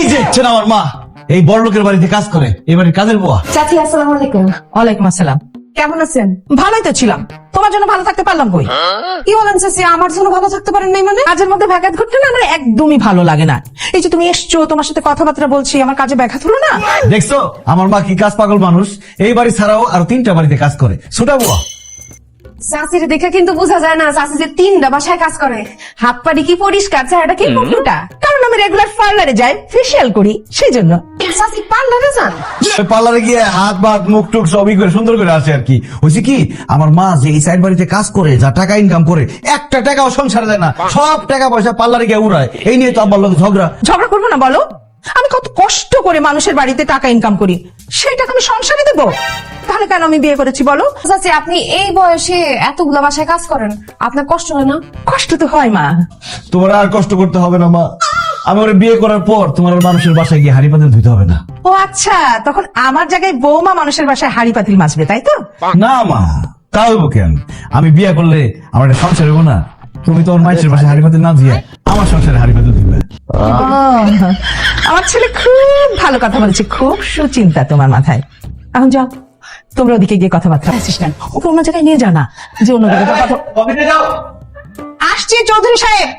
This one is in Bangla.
এই যে হচ্ছেন আমার মা, এই বড় লোকের বাড়িতে কাজ করে, এই বাড়ির কাজের বুয়া। চাচি আসসালামু আলাইকুম। ওয়ালাইকুম আসসালাম। কেমন আছেন? ভালোই তো ছিলাম, তোমার জন্য ভালো থাকতে পারলাম কই? কি বলেন চাচি, আমার জন্য ভালো থাকতে পারেন নাই মানে? কাজের মধ্যে ব্যাঘাত ঘটছে না, আমার একদমই ভালো লাগে না। এই যে তুমি এসছো, তোমার সাথে কথাবার্তা বলছি, আমার কাজে ব্যাঘাত হলো না? দেখছো আমার মা কি কাজ পাগল মানুষ, এই বাড়ি ছাড়াও আরো 3টা বাড়িতে কাজ করে, ছোটা বুয়া। চাচির দেখে কিন্তু বোঝা যায় না চাচি যে 3টা বাসায় কাজ করে। হাত পাড়ি কি পরিষ্কার, চেহারাটা কি মুখটা। কারণ আমি রেগুলার পার্লারে যাই, ফেসিয়াল করি, সেই জন্য। চাচি পার্লারে যান? পার্লারে গিয়ে হাত ভাত মুখ টুক সবই করে সুন্দর করে আসে আর কি। হয়েছে কি, আমার মা যে এই সাইড বাড়িতে কাজ করে, যা টাকা ইনকাম করে, একটা টাকাও সংসারে দেয় না, সব টাকা পয়সা পার্লারে গিয়ে উড়ায়। এই নিয়ে তো আমার লোক ঝগড়া। ঝগড়া করবো না বলো? আমি কত কষ্ট করে মানুষের বাড়িতে টাকা ইনকাম করি, সেই টাকা আমি সংসারে দেবো? তাহলে কেন আমি বিয়ে করেছি বলো? চাচি আপনি এই বয়সে এতগুলা বাসায় কাজ করেন, আপনার কষ্ট হয় না? কষ্ট তো হয় মা। তোমার আর কষ্ট করতে হবে না মা, আমি ওরা বিয়ে করার পর তোমার আর মানুষের বাসায় গিয়ে হাড়ি পাতিল ধুতে হবে না। ও আচ্ছা, তখন আমার জায়গায় বৌমা মানুষের বাসায় হাড়ি পাতিল মাজবে, তাই তো? না মা, তা হইব কেন? আমি বিয়ে করলে আমার একটা সংসার হইব না? তুমি তোমার মায়ের বাসায় হাড়ি পাতিল না দিয়ে আমার সংসারে হাড়ি পাতিল দিবে। ও, আমার ছেলে খুব ভালো কথা বলছে, খুব সুচিন্তা তোমার মাথায়। এখন যাও, তোমরা ওদিকে গিয়ে কথাবার্তা অ্যাসিস্ট্যান্ট ওকে অন্য জায়গায় নিয়ে যাও না, যে অন্য জায়গায় কথা। আসছি চৌধুরী সাহেব।